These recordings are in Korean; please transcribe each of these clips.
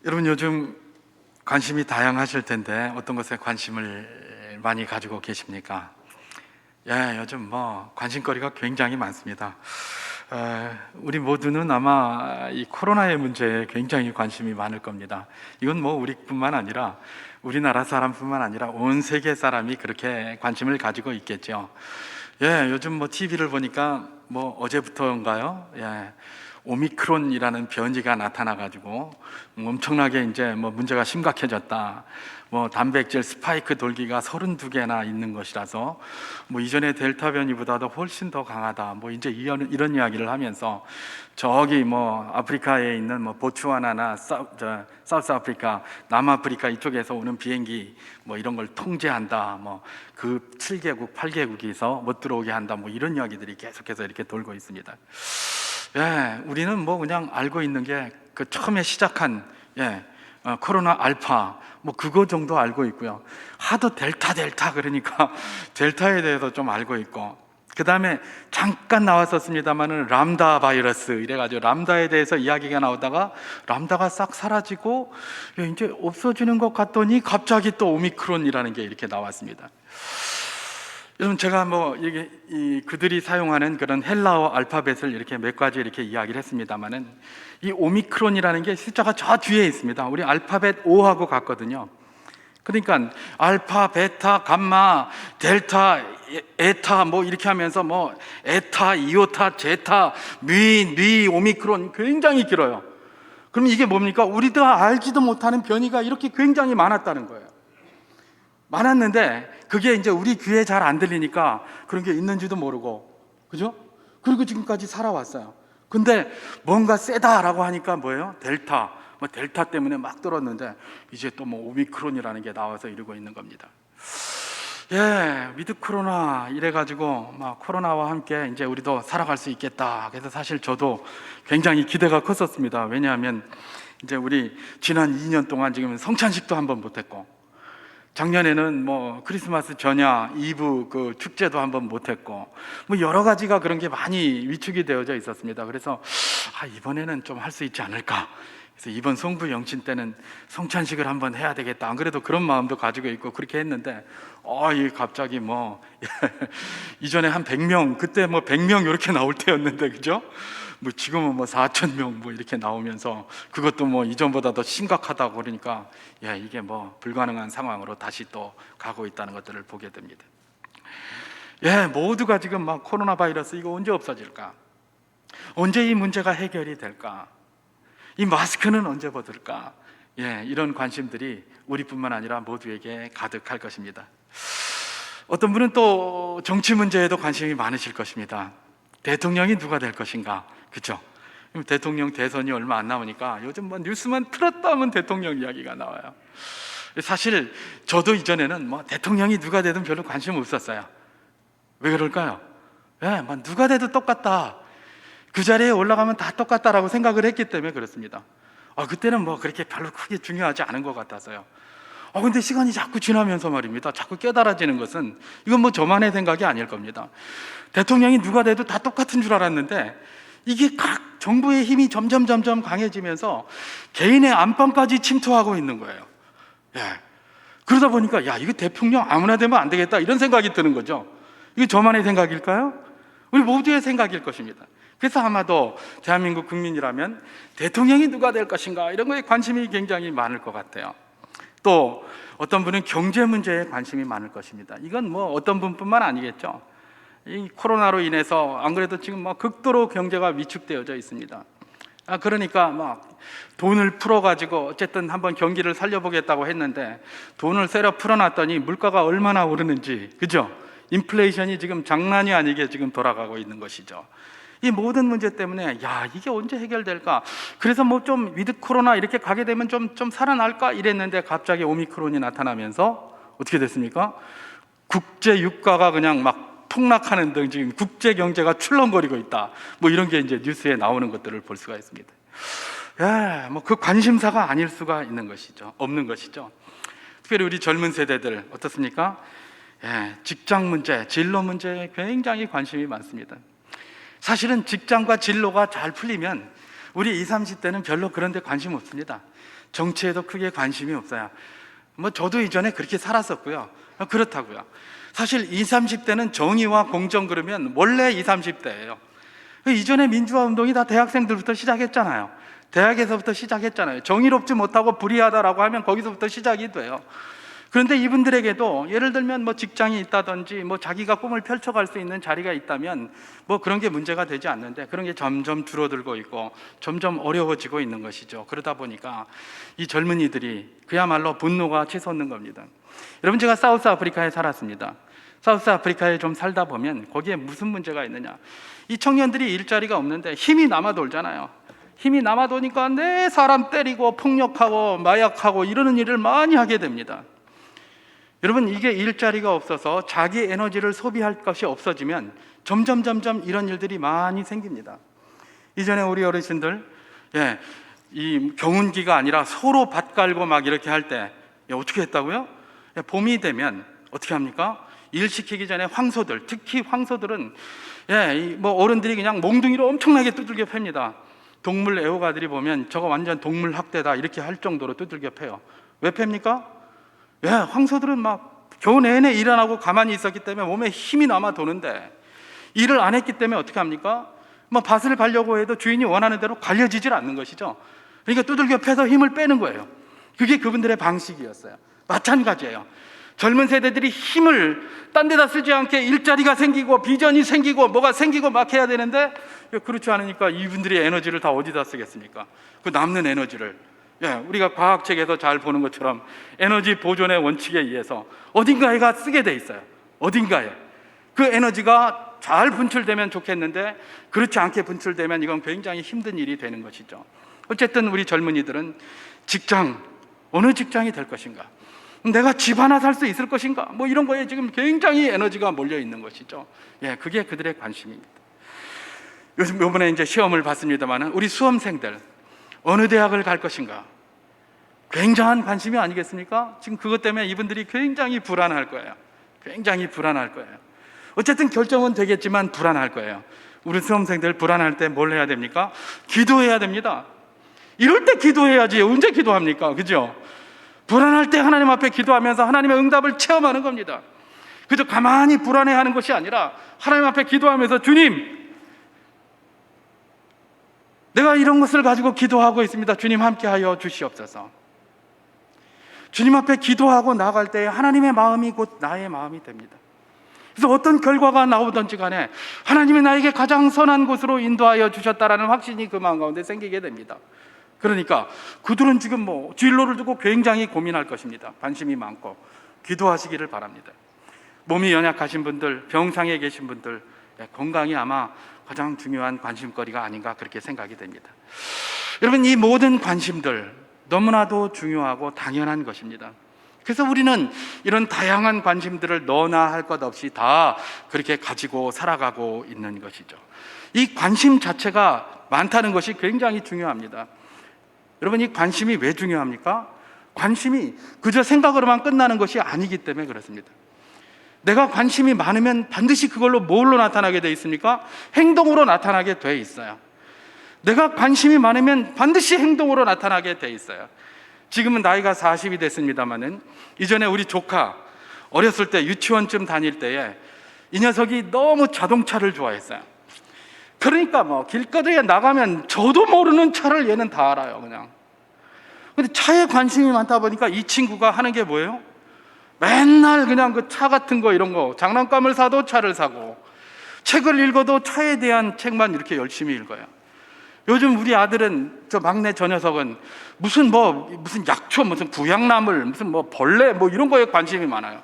여러분 요즘 관심이 다양하실 텐데 어떤 것에 관심을 많이 가지고 계십니까? 요즘 관심거리가 굉장히 많습니다. 우리 모두는 아마 이 코로나의 문제에 굉장히 관심이 많을 겁니다. 이건 우리뿐만 아니라 우리나라 사람뿐만 아니라 온 세계 사람이 그렇게 관심을 가지고 있겠죠. 요즘 TV를 보니까 어제부터인가요? 오미크론이라는 변이가 나타나가지고 엄청나게 이제 문제가 심각해졌다. 단백질 스파이크 돌기가 32개나 있는 것이라서 이전에 델타 변이보다도 훨씬 더 강하다. 이제 이런 이야기를 하면서 저기 아프리카에 있는 보츠와나나 사우스 아프리카, 남아프리카 이쪽에서 오는 비행기 이런 걸 통제한다. 그 7개국, 8개국에서 못 들어오게 한다. 이런 이야기들이 계속해서 이렇게 돌고 있습니다. 우리는 그냥 알고 있는 게 그 처음에 시작한 코로나 알파 그거 정도 알고 있고요. 하도 델타 그러니까 델타에 대해서 좀 알고 있고, 그 다음에 잠깐 나왔었습니다만은 람다 바이러스 이래가지고 람다에 대해서 이야기가 나오다가 람다가 싹 사라지고 이제 없어지는 것 같더니 갑자기 또 오미크론이라는 게 이렇게 나왔습니다. 여러분, 제가 그들이 사용하는 그런 헬라어 알파벳을 이렇게 몇 가지 이렇게 이야기를 했습니다만은 이 오미크론이라는 게 숫자가 저 뒤에 있습니다. 우리 알파벳 O하고 같거든요. 그러니까 알파, 베타, 감마, 델타, 에타 이렇게 하면서 에타, 이오타, 제타, 뉘, 오미크론 굉장히 길어요. 그럼 이게 뭡니까? 우리가 알지도 못하는 변이가 이렇게 굉장히 많았다는 거예요. 많았는데 그게 이제 우리 귀에 잘 안 들리니까 그런 게 있는지도 모르고, 그죠? 그리고 지금까지 살아왔어요. 근데 뭔가 세다라고 하니까 뭐예요? 델타, 델타 때문에 막 들었는데 이제 또 오미크론이라는 게 나와서 이러고 있는 겁니다. 위드 코로나 이래가지고 코로나와 함께 이제 우리도 살아갈 수 있겠다. 그래서 사실 저도 굉장히 기대가 컸었습니다. 왜냐하면 이제 우리 지난 2년 동안 지금 성찬식도 한번 못했고, 작년에는 크리스마스 전야 이브 그 축제도 한번 못했고 여러 가지가 그런 게 많이 위축이 되어져 있었습니다. 그래서 이번에는 좀 할 수 있지 않을까. 그래서 이번 성부 영신 때는 성찬식을 한번 해야 되겠다. 안 그래도 그런 마음도 가지고 있고 그렇게 했는데 이 갑자기 이전에 한 100명, 그때 100명 이렇게 나올 때였는데, 그죠? 지금은 4,000명 이렇게 나오면서 그것도 이전보다 더 심각하다고 그러니까 이게 불가능한 상황으로 다시 또 가고 있다는 것들을 보게 됩니다. 모두가 지금 코로나 바이러스 이거 언제 없어질까? 언제 이 문제가 해결이 될까? 이 마스크는 언제 벗을까? 이런 관심들이 우리뿐만 아니라 모두에게 가득할 것입니다. 어떤 분은 또 정치 문제에도 관심이 많으실 것입니다. 대통령이 누가 될 것인가? 그렇죠? 대통령 대선이 얼마 안 남으니까 요즘 뉴스만 틀었다 하면 대통령 이야기가 나와요. 사실 저도 이전에는 대통령이 누가 되든 별로 관심 없었어요. 왜 그럴까요? 누가 돼도 똑같다, 그 자리에 올라가면 다 똑같다라고 생각을 했기 때문에 그렇습니다. 그때는 그렇게 별로 크게 중요하지 않은 것 같아서요. 근데 시간이 자꾸 지나면서 말입니다, 자꾸 깨달아지는 것은 이건 저만의 생각이 아닐 겁니다. 대통령이 누가 돼도 다 똑같은 줄 알았는데 이게 각 정부의 힘이 점점 강해지면서 개인의 안방까지 침투하고 있는 거예요. 그러다 보니까 이거 대통령 아무나 되면 안 되겠다, 이런 생각이 드는 거죠. 이게 저만의 생각일까요? 우리 모두의 생각일 것입니다. 그래서 아마도 대한민국 국민이라면 대통령이 누가 될 것인가 이런 거에 관심이 굉장히 많을 것 같아요. 또 어떤 분은 경제 문제에 관심이 많을 것입니다. 이건 어떤 분뿐만 아니겠죠. 이 코로나로 인해서 안 그래도 지금 극도로 경제가 위축되어져 있습니다. 그러니까 돈을 풀어가지고 어쨌든 한번 경기를 살려보겠다고 했는데 돈을 새로 풀어놨더니 물가가 얼마나 오르는지, 그죠? 인플레이션이 지금 장난이 아니게 지금 돌아가고 있는 것이죠. 이 모든 문제 때문에 이게 언제 해결될까? 그래서 좀 위드 코로나 이렇게 가게 되면 좀 살아날까 이랬는데 갑자기 오미크론이 나타나면서 어떻게 됐습니까? 국제 유가가 그냥 폭락하는 등 지금 국제 경제가 출렁거리고 있다. 이런 게 이제 뉴스에 나오는 것들을 볼 수가 있습니다. 그 관심사가 아닐 수가 없는 것이죠. 특별히 우리 젊은 세대들 어떻습니까? 직장 문제, 진로 문제에 굉장히 관심이 많습니다. 사실은 직장과 진로가 잘 풀리면 우리 20, 30대는 별로 그런 데 관심 없습니다. 정치에도 크게 관심이 없어요. 뭐 저도 이전에 그렇게 살았었고요. 그렇다고요. 사실 20, 30대는 정의와 공정 그러면 원래 20, 30대예요. 이전에 민주화 운동이 다 대학생들부터 시작했잖아요. 대학에서부터 시작했잖아요. 정의롭지 못하고 불의하다라고 하면 거기서부터 시작이 돼요. 그런데 이분들에게도 예를 들면 뭐 직장이 있다든지 뭐 자기가 꿈을 펼쳐갈 수 있는 자리가 있다면 뭐 그런 게 문제가 되지 않는데, 그런 게 점점 줄어들고 있고 점점 어려워지고 있는 것이죠. 그러다 보니까 이 젊은이들이 그야말로 분노가 치솟는 겁니다. 여러분, 제가 사우스 아프리카에 살았습니다. 사우스 아프리카에 좀 살다 보면 거기에 무슨 문제가 있느냐, 이 청년들이 일자리가 없는데 힘이 남아 돌잖아요. 힘이 남아 도니까 내 사람 때리고 폭력하고 마약하고 이러는 일을 많이 하게 됩니다. 여러분, 이게 일자리가 없어서 자기 에너지를 소비할 것이 없어지면 점점 이런 일들이 많이 생깁니다. 이전에 우리 어르신들 이 경운기가 아니라 서로 밭 갈고 막 이렇게 할 때 어떻게 했다고요? 봄이 되면 어떻게 합니까? 일 시키기 전에 황소들, 특히 황소들은 뭐 어른들이 그냥 몽둥이로 엄청나게 두들겨 팹니다. 동물 애호가들이 보면 저거 완전 동물 학대다 이렇게 할 정도로 두들겨 패요. 왜 팹니까? 황소들은 막 겨우 내내 일 안 하고 가만히 있었기 때문에 몸에 힘이 남아 도는데, 일을 안 했기 때문에 어떻게 합니까? 뭐 밭을 가려고 해도 주인이 원하는 대로 갈려지질 않는 것이죠. 그러니까 두들겨 패서 힘을 빼는 거예요. 그게 그분들의 방식이었어요. 마찬가지예요. 젊은 세대들이 힘을 딴 데다 쓰지 않게 일자리가 생기고 비전이 생기고 뭐가 생기고 막 해야 되는데, 그렇지 않으니까 이분들의 에너지를 다 어디다 쓰겠습니까? 그 남는 에너지를 우리가 과학책에서 잘 보는 것처럼 에너지 보존의 원칙에 의해서 어딘가에가 쓰게 돼 있어요. 어딘가에 그 에너지가 잘 분출되면 좋겠는데, 그렇지 않게 분출되면 이건 굉장히 힘든 일이 되는 것이죠. 어쨌든 우리 젊은이들은 직장, 어느 직장이 될 것인가, 내가 집 하나 살 수 있을 것인가, 뭐 이런 거에 지금 굉장히 에너지가 몰려 있는 것이죠. 그게 그들의 관심입니다. 요번에 이제 시험을 봤습니다만 우리 수험생들 어느 대학을 갈 것인가, 굉장한 관심이 아니겠습니까? 지금 그것 때문에 이분들이 굉장히 불안할 거예요. 굉장히 불안할 거예요. 어쨌든 결정은 되겠지만 불안할 거예요. 우리 수험생들 불안할 때 뭘 해야 됩니까? 기도해야 됩니다. 이럴 때 기도해야지 언제 기도합니까? 그죠? 불안할 때 하나님 앞에 기도하면서 하나님의 응답을 체험하는 겁니다. 그저 가만히 불안해하는 것이 아니라 하나님 앞에 기도하면서, 주님, 내가 이런 것을 가지고 기도하고 있습니다. 주님 함께하여 주시옵소서. 주님 앞에 기도하고 나아갈 때 하나님의 마음이 곧 나의 마음이 됩니다. 그래서 어떤 결과가 나오든지 간에 하나님이 나에게 가장 선한 곳으로 인도하여 주셨다라는 확신이 그 마음 가운데 생기게 됩니다. 그러니까 그들은 지금 뭐 진로를 두고 굉장히 고민할 것입니다. 관심이 많고 기도하시기를 바랍니다. 몸이 연약하신 분들, 병상에 계신 분들, 건강이 아마 가장 중요한 관심거리가 아닌가 그렇게 생각이 됩니다. 여러분, 이 모든 관심들 너무나도 중요하고 당연한 것입니다. 그래서 우리는 이런 다양한 관심들을 너나 할 것 없이 다 그렇게 가지고 살아가고 있는 것이죠. 이 관심 자체가 많다는 것이 굉장히 중요합니다. 여러분, 이 관심이 왜 중요합니까? 관심이 그저 생각으로만 끝나는 것이 아니기 때문에 그렇습니다. 내가 관심이 많으면 반드시 그걸로 뭘로 나타나게 돼 있습니까? 행동으로 나타나게 돼 있어요. 내가 관심이 많으면 반드시 행동으로 나타나게 돼 있어요. 지금은 나이가 40이 됐습니다만은 이전에 우리 조카 어렸을 때 유치원쯤 다닐 때에 이 녀석이 너무 자동차를 좋아했어요. 그러니까 뭐 길거리에 나가면 저도 모르는 차를 얘는 다 알아요, 그냥. 근데 차에 관심이 많다 보니까 이 친구가 하는 게 뭐예요? 맨날 그냥 그 차 같은 거 이런 거, 장난감을 사도 차를 사고 책을 읽어도 차에 대한 책만 이렇게 열심히 읽어요. 요즘 우리 아들은, 저 막내 저 녀석은 무슨 약초, 무슨 부양나물, 무슨 뭐 벌레 뭐 이런 거에 관심이 많아요.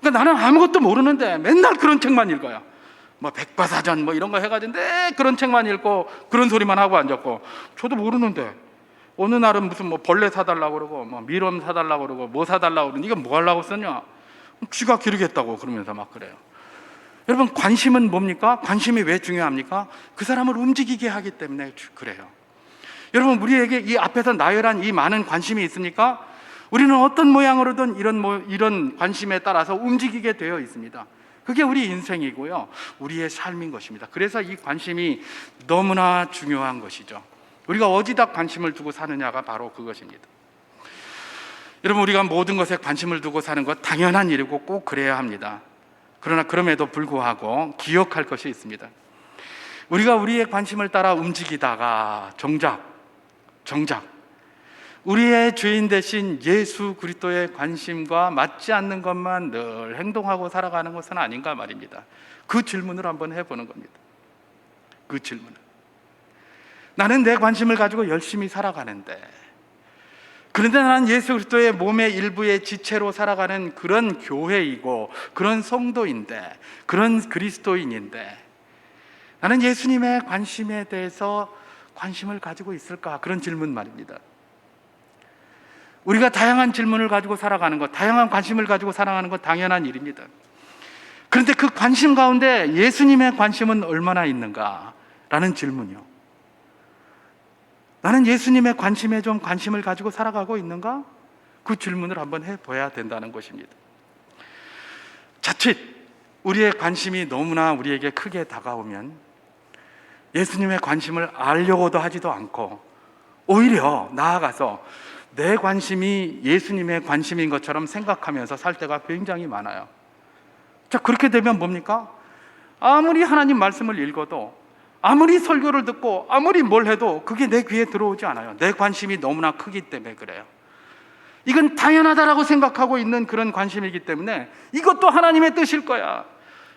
그러니까 나는 아무것도 모르는데 맨날 그런 책만 읽어요. 뭐 백과사전 뭐 이런 거 해가지고 그런 책만 읽고 그런 소리만 하고 앉았고, 저도 모르는데 어느 날은 무슨 뭐 벌레 사달라고 그러고 뭐 미럼 사달라고 그러고 뭐 사달라고 그러고, 이게 뭐 하려고 썼냐? 쥐가 기르겠다고 그러면서 막 그래요. 여러분, 관심은 뭡니까? 관심이 왜 중요합니까? 그 사람을 움직이게 하기 때문에 그래요. 여러분, 우리에게 이 앞에서 나열한 이 많은 관심이 있습니까? 우리는 어떤 모양으로든 이런 관심에 따라서 움직이게 되어 있습니다. 그게 우리 인생이고요, 우리의 삶인 것입니다. 그래서 이 관심이 너무나 중요한 것이죠. 우리가 어디다 관심을 두고 사느냐가 바로 그것입니다. 여러분, 우리가 모든 것에 관심을 두고 사는 것 당연한 일이고 꼭 그래야 합니다. 그러나 그럼에도 불구하고 기억할 것이 있습니다. 우리가 우리의 관심을 따라 움직이다가 정작 우리의 주인 대신 예수 그리스도의 관심과 맞지 않는 것만 늘 행동하고 살아가는 것은 아닌가 말입니다. 그 질문을 한번 해보는 겁니다. 그 질문을. 나는 내 관심을 가지고 열심히 살아가는데, 그런데 나는 예수 그리스도의 몸의 일부의 지체로 살아가는 그런 교회이고 그런 성도인데, 그런 그리스도인인데, 나는 예수님의 관심에 대해서 관심을 가지고 있을까? 그런 질문 말입니다. 우리가 다양한 질문을 가지고 살아가는 것, 다양한 관심을 가지고 살아가는 것 당연한 일입니다. 그런데 그 관심 가운데 예수님의 관심은 얼마나 있는가? 라는 질문이요. 나는 예수님의 관심에 좀 관심을 가지고 살아가고 있는가? 그 질문을 한번 해봐야 된다는 것입니다. 자칫 우리의 관심이 너무나 우리에게 크게 다가오면 예수님의 관심을 알려고도 하지도 않고 오히려 나아가서 내 관심이 예수님의 관심인 것처럼 생각하면서 살 때가 굉장히 많아요. 자, 그렇게 되면 뭡니까? 아무리 하나님 말씀을 읽어도, 아무리 설교를 듣고, 아무리 뭘 해도 그게 내 귀에 들어오지 않아요. 내 관심이 너무나 크기 때문에 그래요. 이건 당연하다라고 생각하고 있는 그런 관심이기 때문에 이것도 하나님의 뜻일 거야,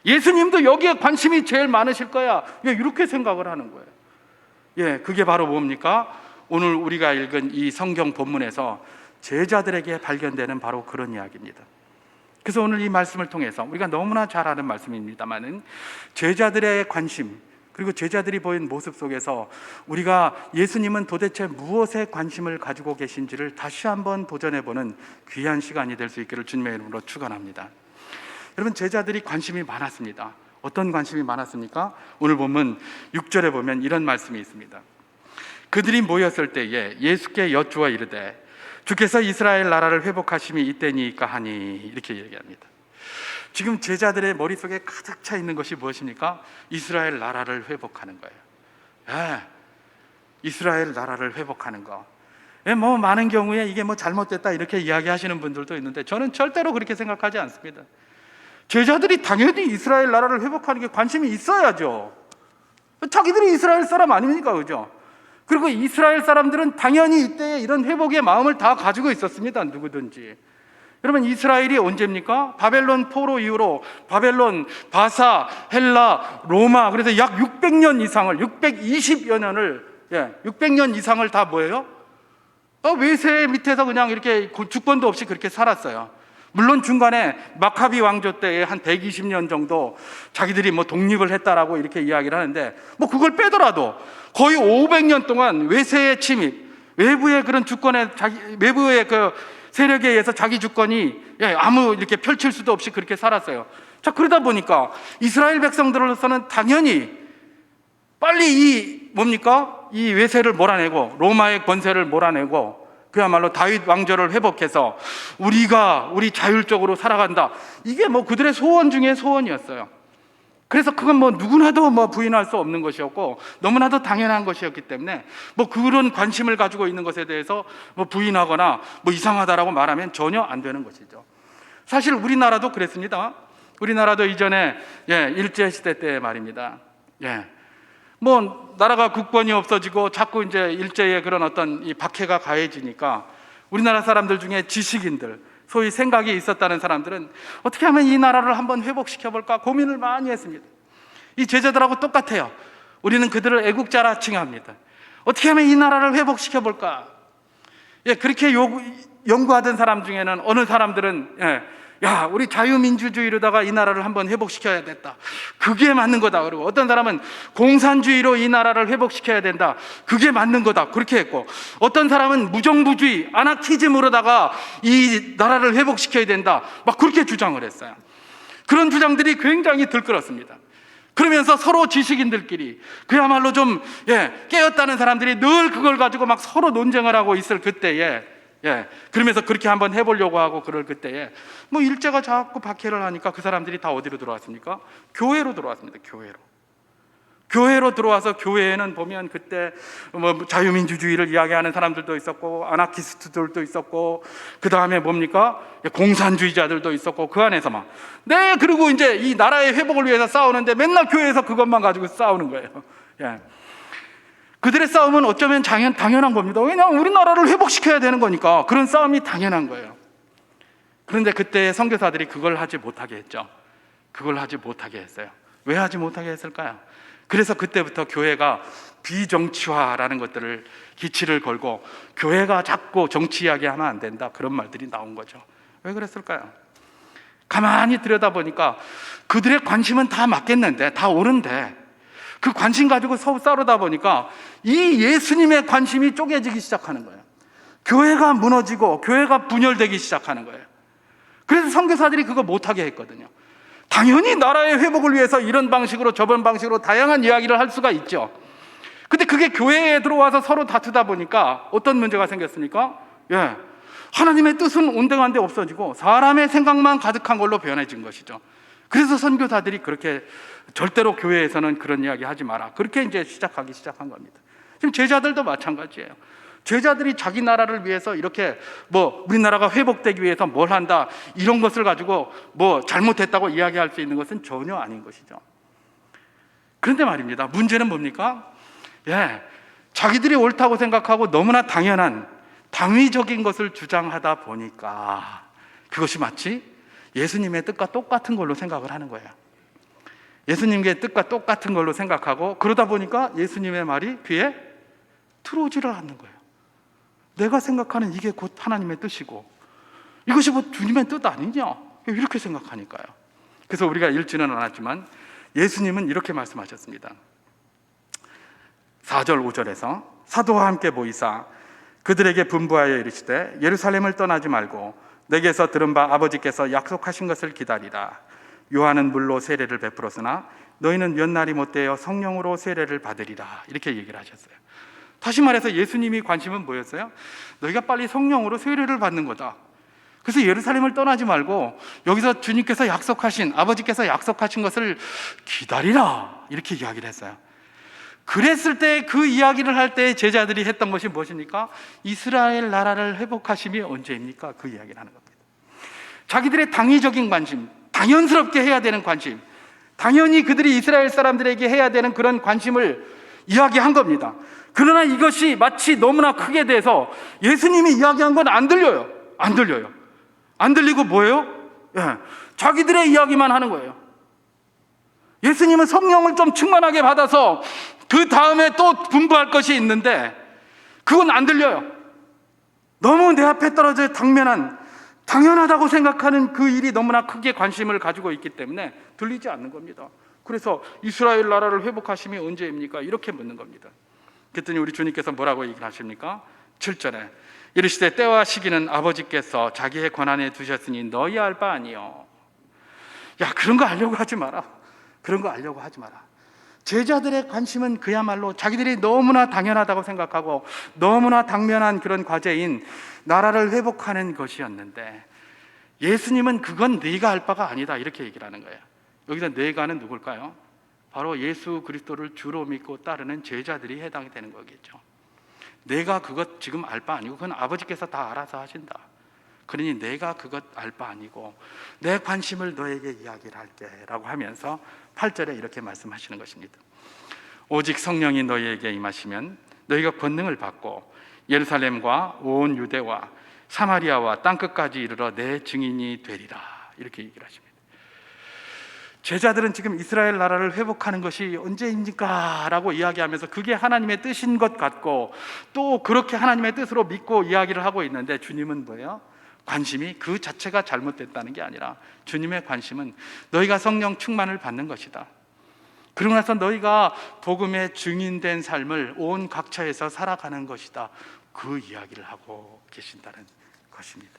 예수님도 여기에 관심이 제일 많으실 거야, 이렇게 생각을 하는 거예요. 그게 바로 뭡니까? 오늘 우리가 읽은 이 성경 본문에서 제자들에게 발견되는 바로 그런 이야기입니다. 그래서 오늘 이 말씀을 통해서 우리가 너무나 잘 아는 말씀입니다만은 제자들의 관심, 그리고 제자들이 보인 모습 속에서 우리가 예수님은 도대체 무엇에 관심을 가지고 계신지를 다시 한번 도전해보는 귀한 시간이 될 수 있기를 주님의 이름으로 축원합니다. 여러분, 제자들이 관심이 많았습니다. 어떤 관심이 많았습니까? 오늘 보면 6절에 보면 이런 말씀이 있습니다. 그들이 모였을 때에 예수께 여쭈어 이르되 주께서 이스라엘 나라를 회복하심이 이때니까 하니, 이렇게 얘기합니다. 지금 제자들의 머릿속에 가득 차 있는 것이 무엇입니까? 이스라엘 나라를 회복하는 거예요. 이스라엘 나라를 회복하는 거. 뭐 많은 경우에 이게 뭐 잘못됐다 이렇게 이야기하시는 분들도 있는데 저는 절대로 그렇게 생각하지 않습니다. 제자들이 당연히 이스라엘 나라를 회복하는 게 관심이 있어야죠. 자기들이 이스라엘 사람 아닙니까? 그죠? 그리고 이스라엘 사람들은 당연히 이때에 이런 회복의 마음을 다 가지고 있었습니다. 누구든지. 여러분, 이스라엘이 언제입니까? 바벨론 포로 이후로 바벨론, 바사, 헬라, 로마, 그래서 약 600년 이상을, 620여 년을, 600년 이상을 다 뭐예요? 외세 밑에서 그냥 이렇게 주권도 없이 그렇게 살았어요. 물론 중간에 마카비 왕조 때에 한 120년 정도 자기들이 뭐 독립을 했다라고 이렇게 이야기를 하는데, 뭐 그걸 빼더라도 거의 500년 동안 외세의 침입, 외부의 그런 주권에 외부의 그 세력에 의해서 자기 주권이 아무 이렇게 펼칠 수도 없이 그렇게 살았어요. 자, 그러다 보니까 이스라엘 백성들로서는 당연히 빨리 이 외세를 몰아내고 로마의 권세를 몰아내고 그야말로 다윗 왕조를 회복해서 우리 자율적으로 살아간다, 이게 뭐 그들의 소원 중에 소원이었어요. 그래서 그건 뭐 누구나도 뭐 부인할 수 없는 것이었고 너무나도 당연한 것이었기 때문에 뭐 그런 관심을 가지고 있는 것에 대해서 뭐 부인하거나 뭐 이상하다라고 말하면 전혀 안 되는 것이죠. 사실 우리나라도 그랬습니다. 우리나라도 이전에 일제시대 때 말입니다. 뭐 나라가 국권이 없어지고 자꾸 이제 일제의 그런 어떤 이 박해가 가해지니까 우리나라 사람들 중에 지식인들, 소위 생각이 있었다는 사람들은 어떻게 하면 이 나라를 한번 회복시켜볼까 고민을 많이 했습니다. 이 제자들하고 똑같아요. 우리는 그들을 애국자라 칭합니다. 어떻게 하면 이 나라를 회복시켜볼까? 그렇게 연구하던 사람 중에는 어느 사람들은 우리 자유민주주의로다가 이 나라를 한번 회복시켜야 됐다, 그게 맞는 거다. 그리고 어떤 사람은 공산주의로 이 나라를 회복시켜야 된다, 그게 맞는 거다, 그렇게 했고, 어떤 사람은 무정부주의, 아나키즘으로다가 이 나라를 회복시켜야 된다, 막 그렇게 주장을 했어요. 그런 주장들이 굉장히 들끓었습니다. 그러면서 서로 지식인들끼리 그야말로 좀 깨었다는 사람들이 늘 그걸 가지고 막 서로 논쟁을 하고 있을 그때에 그러면서 그렇게 한번 해보려고 하고 그럴 그때에 뭐 일제가 자꾸 박해를 하니까 그 사람들이 다 어디로 들어왔습니까? 교회로 들어왔습니다. 교회로 들어와서 교회에는 보면 그때 뭐 자유민주주의를 이야기하는 사람들도 있었고 아나키스트들도 있었고 그 다음에 뭡니까? 공산주의자들도 있었고 그 안에서 막 네, 그리고 이제 이 나라의 회복을 위해서 싸우는데 맨날 교회에서 그것만 가지고 싸우는 거예요. 예. 그들의 싸움은 어쩌면 당연한 겁니다. 왜냐하면 우리나라를 회복시켜야 되는 거니까 그런 싸움이 당연한 거예요. 그런데 그때 선교사들이 그걸 하지 못하게 했죠. 그걸 하지 못하게 했어요. 왜 하지 못하게 했을까요? 그래서 그때부터 교회가 비정치화라는 것들을 기치를 걸고 교회가 자꾸 정치 이야기하면 안 된다, 그런 말들이 나온 거죠. 왜 그랬을까요? 가만히 들여다보니까 그들의 관심은 다 맞겠는데, 다 옳은데 그 관심 가지고 서로 싸우다 보니까 이 예수님의 관심이 쪼개지기 시작하는 거예요. 교회가 무너지고 교회가 분열되기 시작하는 거예요. 그래서 선교사들이 그거 못하게 했거든요. 당연히 나라의 회복을 위해서 이런 방식으로 저런 방식으로 다양한 이야기를 할 수가 있죠. 근데 그게 교회에 들어와서 서로 다투다 보니까 어떤 문제가 생겼습니까? 예, 하나님의 뜻은 온당한데 없어지고 사람의 생각만 가득한 걸로 변해진 것이죠. 그래서 선교사들이 그렇게 절대로 교회에서는 그런 이야기 하지 마라, 그렇게 이제 시작한 겁니다. 지금 제자들도 마찬가지예요. 제자들이 자기 나라를 위해서 이렇게 뭐 우리나라가 회복되기 위해서 뭘 한다, 이런 것을 가지고 뭐 잘못했다고 이야기할 수 있는 것은 전혀 아닌 것이죠. 그런데 말입니다, 문제는 뭡니까? 예, 자기들이 옳다고 생각하고 너무나 당연한 당위적인 것을 주장하다 보니까 그것이 마치 예수님의 뜻과 똑같은 걸로 생각을 하는 거예요. 예수님의 뜻과 똑같은 걸로 생각하고 그러다 보니까 예수님의 말이 귀에 들어오지를 않는 거예요. 내가 생각하는 이게 곧 하나님의 뜻이고 이것이 뭐 주님의 뜻 아니냐, 이렇게 생각하니까요. 그래서 우리가 읽지는 않았지만 예수님은 이렇게 말씀하셨습니다. 4절 5절에서 사도와 함께 모이사 그들에게 분부하여 이르시되 예루살렘을 떠나지 말고 내게서 들은 바 아버지께서 약속하신 것을 기다리라. 요한은 물로 세례를 베풀었으나 너희는 몇 날이 못되어 성령으로 세례를 받으리라, 이렇게 얘기를 하셨어요. 다시 말해서 예수님이 관심은 뭐였어요? 너희가 빨리 성령으로 세례를 받는 거다. 그래서 예루살렘을 떠나지 말고 여기서 주님께서 약속하신, 아버지께서 약속하신 것을 기다리라, 이렇게 이야기를 했어요. 그랬을 때 그 이야기를 할 때 제자들이 했던 것이 무엇입니까? 이스라엘 나라를 회복하심이 언제입니까? 그 이야기를 하는 겁니다. 자기들의 당위적인 관심, 당연스럽게 해야 되는 관심, 당연히 그들이 이스라엘 사람들에게 해야 되는 그런 관심을 이야기한 겁니다. 그러나 이것이 마치 너무나 크게 돼서 예수님이 이야기한 건 안 들려요. 안 들리고 뭐예요? 예, 자기들의 이야기만 하는 거예요. 예수님은 성령을 좀 충만하게 받아서 그 다음에 또 분부할 것이 있는데 그건 안 들려요. 너무 내 앞에 떨어져 당연하다고 생각하는 그 일이 너무나 크게 관심을 가지고 있기 때문에 들리지 않는 겁니다. 그래서 이스라엘 나라를 회복하심이 언제입니까? 이렇게 묻는 겁니다. 그랬더니 우리 주님께서 뭐라고 얘기를 하십니까? 7절에 이르시되 때와 시기는 아버지께서 자기의 권한에 두셨으니 너희 알 바 아니요. 야, 그런 거 알려고 하지 마라. 제자들의 관심은 그야말로 자기들이 너무나 당연하다고 생각하고 너무나 당면한 그런 과제인 나라를 회복하는 것이었는데 예수님은 그건 네가 할 바가 아니다, 이렇게 얘기를 하는 거예요. 여기서 네가는 누굴까요? 바로 예수 그리스도를 주로 믿고 따르는 제자들이 해당이 되는 거겠죠. 내가 그것 지금 알 바 아니고 그건 아버지께서 다 알아서 하신다. 그러니 내가 그것 알 바 아니고 내 관심을 너에게 이야기를 할게 라고 하면서 8절에 이렇게 말씀하시는 것입니다. 오직 성령이 너희에게 임하시면 너희가 권능을 받고 예루살렘과 온 유대와 사마리아와 땅끝까지 이르러 내 증인이 되리라, 이렇게 얘기를 하십니다. 제자들은 지금 이스라엘 나라를 회복하는 것이 언제입니까? 라고 이야기하면서 그게 하나님의 뜻인 것 같고 또 그렇게 하나님의 뜻으로 믿고 이야기를 하고 있는데 주님은 뭐예요? 관심이 그 자체가 잘못됐다는 게 아니라 주님의 관심은 너희가 성령 충만을 받는 것이다. 그러고 나서 너희가 복음의 증인된 삶을 온 각처에서 살아가는 것이다. 그 이야기를 하고 계신다는 것입니다.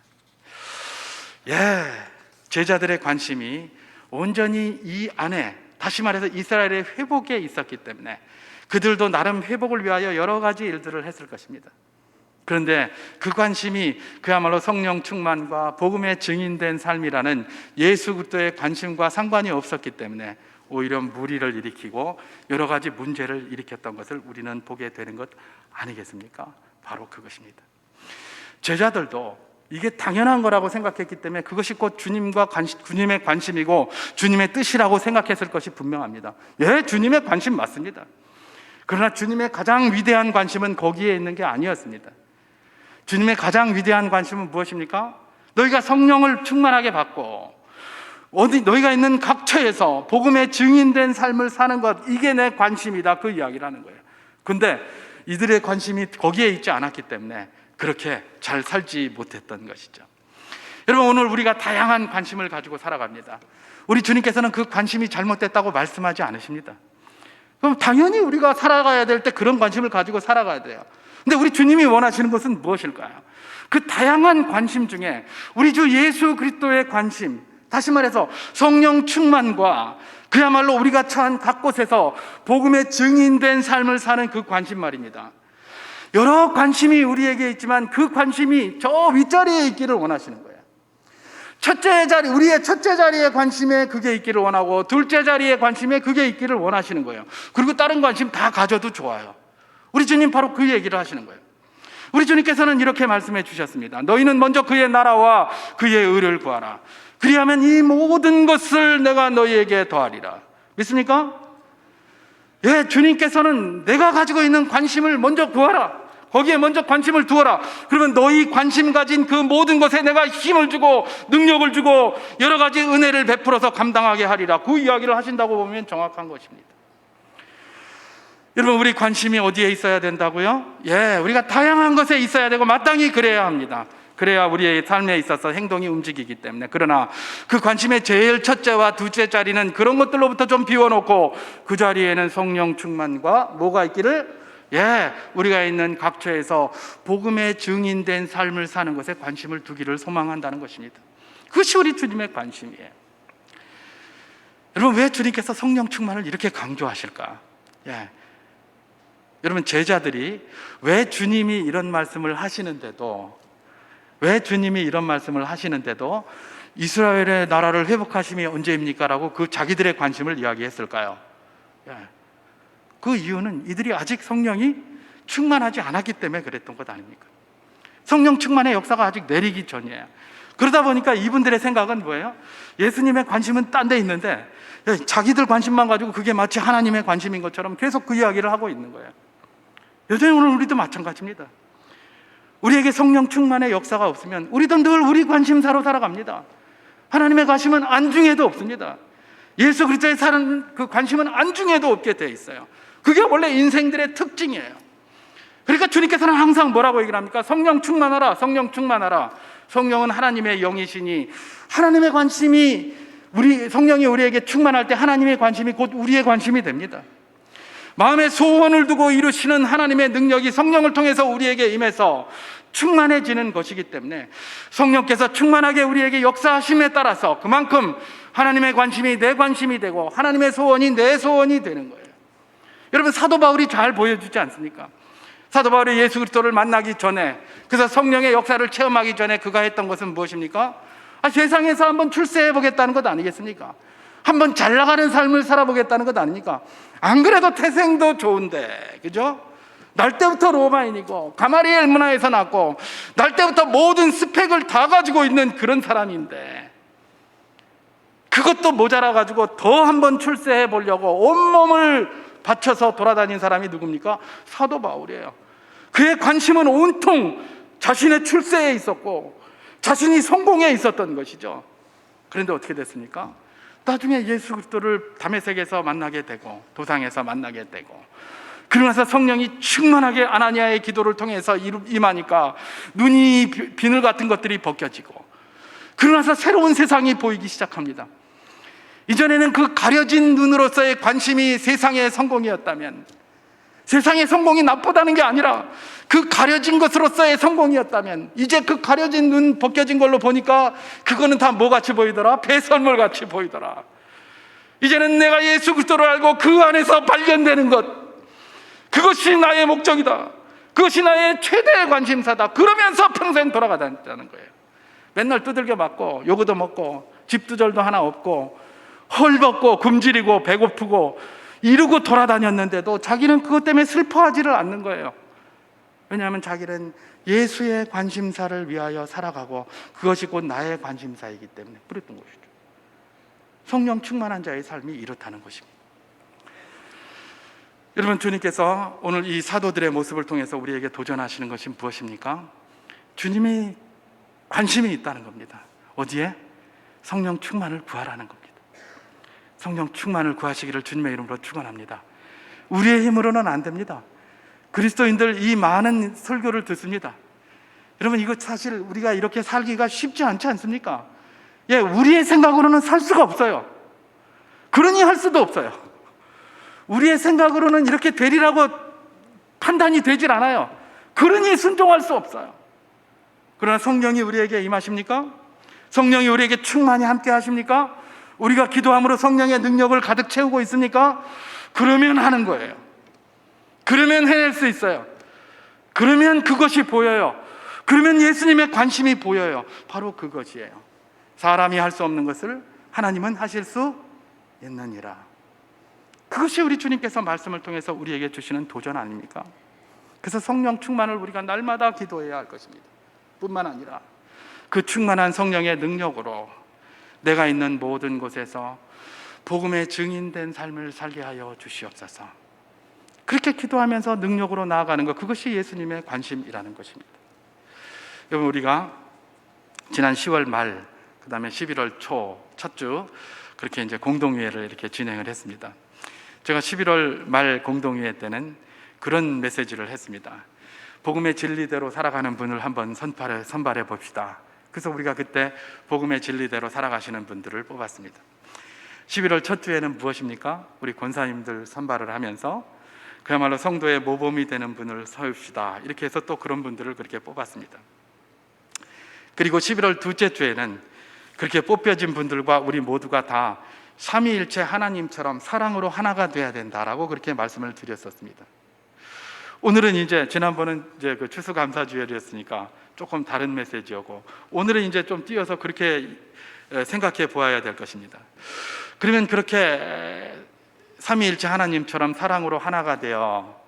제자들의 관심이 온전히 이 안에, 다시 말해서 이스라엘의 회복에 있었기 때문에 그들도 나름 회복을 위하여 여러 가지 일들을 했을 것입니다. 그런데 그 관심이 그야말로 성령 충만과 복음의 증인된 삶이라는 예수 그리스도의 관심과 상관이 없었기 때문에 오히려 무리를 일으키고 여러 가지 문제를 일으켰던 것을 우리는 보게 되는 것 아니겠습니까? 바로 그것입니다. 제자들도 이게 당연한 거라고 생각했기 때문에 그것이 곧 주님의 관심이고 주님의 뜻이라고 생각했을 것이 분명합니다. 예, 주님의 관심 맞습니다. 그러나 주님의 가장 위대한 관심은 거기에 있는 게 아니었습니다. 주님의 가장 위대한 관심은 무엇입니까? 너희가 성령을 충만하게 받고 너희가 있는 각처에서 복음의 증인된 삶을 사는 것, 이게 내 관심이다, 그 이야기를 하는 거예요. 근데 이들의 관심이 거기에 있지 않았기 때문에 그렇게 잘 살지 못했던 것이죠. 여러분, 오늘 우리가 다양한 관심을 가지고 살아갑니다. 우리 주님께서는 그 관심이 잘못됐다고 말씀하지 않으십니다. 그럼 당연히 우리가 살아가야 될 때 그런 관심을 가지고 살아가야 돼요. 근데 우리 주님이 원하시는 것은 무엇일까요? 그 다양한 관심 중에 우리 주 예수 그리스도의 관심, 다시 말해서 성령 충만과 그야말로 우리가 처한 각 곳에서 복음의 증인된 삶을 사는 그 관심 말입니다. 여러 관심이 우리에게 있지만 그 관심이 저 윗자리에 있기를 원하시는 거예요. 우리의 첫째 자리에 관심에 그게 있기를 원하고, 둘째 자리에 관심에 그게 있기를 원하시는 거예요. 그리고 다른 관심 다 가져도 좋아요. 우리 주님 바로 그 얘기를 하시는 거예요. 우리 주님께서는 이렇게 말씀해 주셨습니다. 너희는 먼저 그의 나라와 그의 의를 구하라. 그리하면 이 모든 것을 내가 너희에게 더하리라. 믿습니까? 예, 주님께서는 내가 가지고 있는 관심을 먼저 구하라, 거기에 먼저 관심을 두어라. 그러면 너희 관심 가진 그 모든 것에 내가 힘을 주고 능력을 주고 여러 가지 은혜를 베풀어서 감당하게 하리라. 그 이야기를 하신다고 보면 정확한 것입니다. 여러분, 우리 관심이 어디에 있어야 된다고요? 예, 우리가 다양한 것에 있어야 되고 마땅히 그래야 합니다. 그래야 우리의 삶에 있어서 행동이 움직이기 때문에. 그러나 그 관심의 제일 첫째와 둘째 자리는 그런 것들로부터 좀 비워놓고 그 자리에는 성령 충만과 뭐가 있기를, 예, 우리가 있는 각처에서 복음의 증인된 삶을 사는 것에 관심을 두기를 소망한다는 것입니다. 그것이 우리 주님의 관심이에요. 여러분, 왜 주님께서 성령 충만을 이렇게 강조하실까? 예, 여러분, 제자들이 왜 주님이 이런 말씀을 하시는데도 이스라엘의 나라를 회복하심이 언제입니까? 라고 그 자기들의 관심을 이야기했을까요? 예, 그 이유는 이들이 아직 성령이 충만하지 않았기 때문에 그랬던 것 아닙니까? 성령 충만의 역사가 아직 내리기 전이에요. 그러다 보니까 이분들의 생각은 뭐예요? 예수님의 관심은 딴 데 있는데 자기들 관심만 가지고 그게 마치 하나님의 관심인 것처럼 계속 그 이야기를 하고 있는 거예요. 여전히 오늘 우리도 마찬가지입니다. 우리에게 성령 충만의 역사가 없으면 우리도 늘 우리 관심사로 살아갑니다. 하나님의 관심은 안중에도 없습니다. 예수 그리스도의 사는 그 관심은 안중에도 없게 돼 있어요. 그게 원래 인생들의 특징이에요. 그러니까 주님께서는 항상 뭐라고 얘기를 합니까? 성령 충만하라, 성령 충만하라. 성령은 하나님의 영이시니 하나님의 관심이, 성령이 우리에게 충만할 때 하나님의 관심이 곧 우리의 관심이 됩니다. 마음의 소원을 두고 이루시는 하나님의 능력이 성령을 통해서 우리에게 임해서 충만해지는 것이기 때문에 성령께서 충만하게 우리에게 역사하심에 따라서 그만큼 하나님의 관심이 내 관심이 되고 하나님의 소원이 내 소원이 되는 거예요. 여러분, 사도 바울이 잘 보여주지 않습니까? 사도 바울이 예수 그리스도를 만나기 전에, 그래서 성령의 역사를 체험하기 전에 그가 했던 것은 무엇입니까? 세상에서 한번 출세해 보겠다는 것 아니겠습니까? 한번 잘 나가는 삶을 살아보겠다는 것 아닙니까? 안 그래도 태생도 좋은데, 그죠? 날 때부터 로마인이고 가마리엘 문화에서 났고 날 때부터 모든 스펙을 다 가지고 있는 그런 사람인데 그것도 모자라가지고 더 한번 출세해 보려고 온몸을 바쳐서 돌아다닌 사람이 누굽니까? 사도 바울이에요. 그의 관심은 온통 자신의 출세에 있었고 자신이 성공에 있었던 것이죠. 그런데 어떻게 됐습니까? 나중에 예수 그리스도를 다메섹에서 만나게 되고 도상에서 만나게 되고 그러면서 성령이 충만하게 아나니아의 기도를 통해서 임하니까 눈이 비늘 같은 것들이 벗겨지고 그러면서 새로운 세상이 보이기 시작합니다. 이전에는 그 가려진 눈으로서의 관심이 세상의 성공이었다면, 세상의 성공이 나쁘다는 게 아니라 그 가려진 것으로서의 성공이었다면, 이제 그 가려진 눈 벗겨진 걸로 보니까 그거는 다 뭐같이 보이더라? 배설물 같이 보이더라. 이제는 내가 예수 그리스도를 알고 그 안에서 발견되는 것, 그것이 나의 목적이다, 그것이 나의 최대의 관심사다. 그러면서 평생 돌아가다는 거예요. 맨날 두들겨 맞고 요거도 먹고 집두절도 하나 없고 헐벗고 굶주리고 배고프고 이러고 돌아다녔는데도 자기는 그것 때문에 슬퍼하지를 않는 거예요. 왜냐하면 자기는 예수의 관심사를 위하여 살아가고 그것이 곧 나의 관심사이기 때문에 그랬던 것이죠. 성령 충만한 자의 삶이 이렇다는 것입니다. 여러분, 주님께서 오늘 이 사도들의 모습을 통해서 우리에게 도전하시는 것이 무엇입니까? 주님이 관심이 있다는 겁니다. 어디에? 성령 충만을 구하라는 겁니다. 성령 충만을 구하시기를 주님의 이름으로 축원합니다. 우리의 힘으로는 안 됩니다. 그리스도인들 이 많은 설교를 듣습니다. 여러분, 이거 사실 우리가 이렇게 살기가 쉽지 않지 않습니까? 예, 우리의 생각으로는 살 수가 없어요. 그러니 할 수도 없어요. 우리의 생각으로는 이렇게 되리라고 판단이 되질 않아요. 그러니 순종할 수 없어요. 그러나 성령이 우리에게 임하십니까? 성령이 우리에게 충만히 함께 하십니까? 우리가 기도함으로 성령의 능력을 가득 채우고 있습니까? 그러면 하는 거예요. 그러면 해낼 수 있어요. 그러면 그것이 보여요. 그러면 예수님의 관심이 보여요. 바로 그것이에요. 사람이 할 수 없는 것을 하나님은 하실 수 있느니라. 그것이 우리 주님께서 말씀을 통해서 우리에게 주시는 도전 아닙니까? 그래서 성령 충만을 우리가 날마다 기도해야 할 것입니다. 뿐만 아니라 그 충만한 성령의 능력으로 내가 있는 모든 곳에서 복음의 증인된 삶을 살게 하여 주시옵소서. 그렇게 기도하면서 능력으로 나아가는 것, 그것이 예수님의 관심이라는 것입니다. 여러분, 우리가 지난 10월 말, 그 다음에 11월 초 첫 주 그렇게 이제 공동회를 이렇게 진행을 했습니다. 제가 11월 말 공동회 때는 그런 메시지를 했습니다. 복음의 진리대로 살아가는 분을 한번 선발해 봅시다. 그래서 우리가 그때 복음의 진리대로 살아가시는 분들을 뽑았습니다. 11월 첫 주에는 무엇입니까? 우리 권사님들 선발을 하면서 그야말로 성도의 모범이 되는 분을 세웁시다. 이렇게 해서 또 그런 분들을 그렇게 뽑았습니다. 그리고 11월 둘째 주에는 그렇게 뽑혀진 분들과 우리 모두가 다 삼위일체 하나님처럼 사랑으로 하나가 돼야 된다라고 그렇게 말씀을 드렸었습니다. 오늘은 이제 지난번은 이제 그 추수감사주일이었으니까 조금 다른 메시지였고, 오늘은 이제 좀 띄어서 그렇게 생각해 보아야 될 것입니다. 그러면 그렇게 삼위일체 하나님처럼 사랑으로 하나가 되어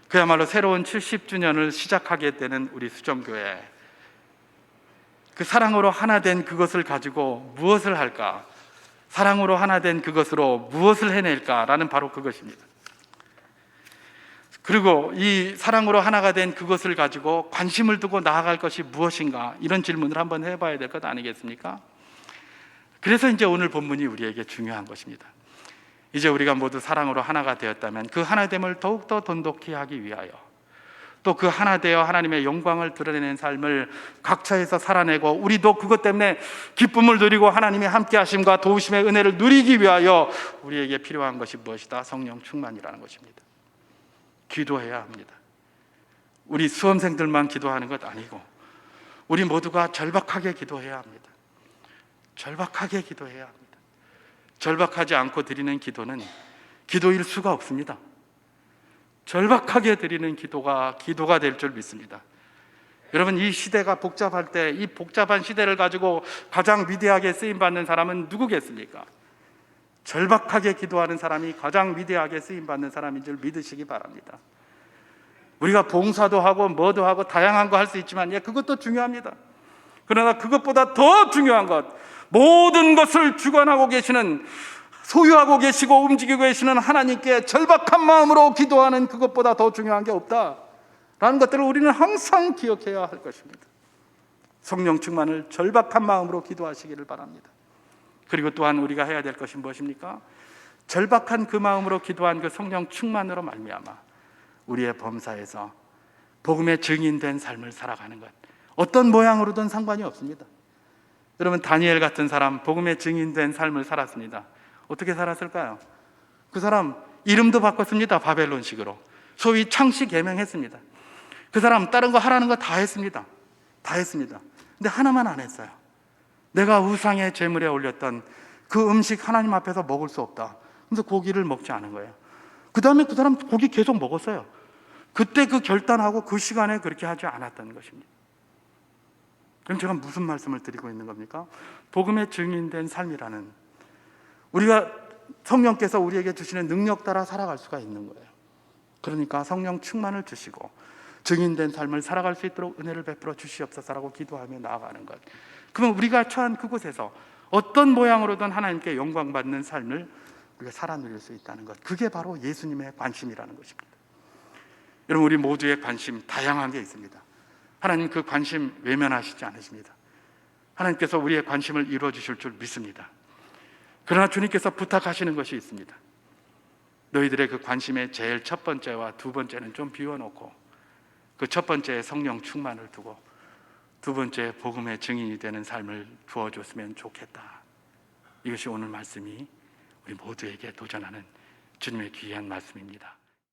그야말로 새로운 70주년을 시작하게 되는 우리 수정교회, 그 사랑으로 하나 된 그것을 가지고 무엇을 할까? 사랑으로 하나 된 그것으로 무엇을 해낼까라는 바로 그것입니다. 그리고 이 사랑으로 하나가 된 그것을 가지고 관심을 두고 나아갈 것이 무엇인가, 이런 질문을 한번 해봐야 될 것 아니겠습니까? 그래서 이제 오늘 본문이 우리에게 중요한 것입니다. 이제 우리가 모두 사랑으로 하나가 되었다면 그 하나됨을 더욱더 돈독히 하기 위하여, 또 그 하나 되어 하나님의 영광을 드러내는 삶을 각처에서 살아내고 우리도 그것 때문에 기쁨을 누리고 하나님의 함께 하심과 도우심의 은혜를 누리기 위하여 우리에게 필요한 것이 무엇이다? 성령 충만이라는 것입니다. 기도해야 합니다. 우리 수험생들만 기도하는 것 아니고 우리 모두가 절박하게 기도해야 합니다. 절박하게 기도해야 합니다. 절박하지 않고 드리는 기도는 기도일 수가 없습니다. 절박하게 드리는 기도가 될 줄 믿습니다. 여러분, 이 시대가 복잡할 때 이 복잡한 시대를 가지고 가장 위대하게 쓰임받는 사람은 누구겠습니까? 절박하게 기도하는 사람이 가장 위대하게 쓰임받는 사람인 줄 믿으시기 바랍니다. 우리가 봉사도 하고 뭐도 하고 다양한 거 할 수 있지만, 예, 그것도 중요합니다. 그러나 그것보다 더 중요한 것, 모든 것을 주관하고 계시는, 소유하고 계시고 움직이고 계시는 하나님께 절박한 마음으로 기도하는 그것보다 더 중요한 게 없다라는 것들을 우리는 항상 기억해야 할 것입니다. 성령 충만을 절박한 마음으로 기도하시기를 바랍니다. 그리고 또한 우리가 해야 될 것이 무엇입니까? 절박한 그 마음으로 기도한 그 성령 충만으로 말미암아 우리의 범사에서 복음의 증인된 삶을 살아가는 것, 어떤 모양으로든 상관이 없습니다. 여러분, 다니엘 같은 사람 복음의 증인된 삶을 살았습니다. 어떻게 살았을까요? 그 사람 이름도 바꿨습니다. 바벨론식으로. 소위 창씨 개명했습니다. 그 사람 다른 거 하라는 거 다 했습니다. 다 했습니다. 근데 하나만 안 했어요. 내가 우상의 제물에 올렸던 그 음식 하나님 앞에서 먹을 수 없다. 그래서 고기를 먹지 않은 거예요. 그 다음에 그 사람 고기 계속 먹었어요. 그때 그 결단하고 그 시간에 그렇게 하지 않았다는 것입니다. 그럼 제가 무슨 말씀을 드리고 있는 겁니까? 복음의 증인된 삶이라는, 우리가 성령께서 우리에게 주시는 능력 따라 살아갈 수가 있는 거예요. 그러니까 성령 충만을 주시고 증인된 삶을 살아갈 수 있도록 은혜를 베풀어 주시옵소서라고 기도하며 나아가는 것. 그러면 우리가 처한 그곳에서 어떤 모양으로든 하나님께 영광받는 삶을 우리가 살아 누릴 수 있다는 것, 그게 바로 예수님의 관심이라는 것입니다. 여러분, 우리 모두의 관심 다양한 게 있습니다. 하나님 그 관심 외면하시지 않으십니다. 하나님께서 우리의 관심을 이루어 주실 줄 믿습니다. 그러나 주님께서 부탁하시는 것이 있습니다. 너희들의 그 관심의 제일 첫 번째와 두 번째는 좀 비워놓고 그 첫 번째에 성령 충만을 두고 두 번째 복음의 증인이 되는 삶을 부어줬으면 좋겠다. 이것이 오늘 말씀이 우리 모두에게 도전하는 주님의 귀한 말씀입니다.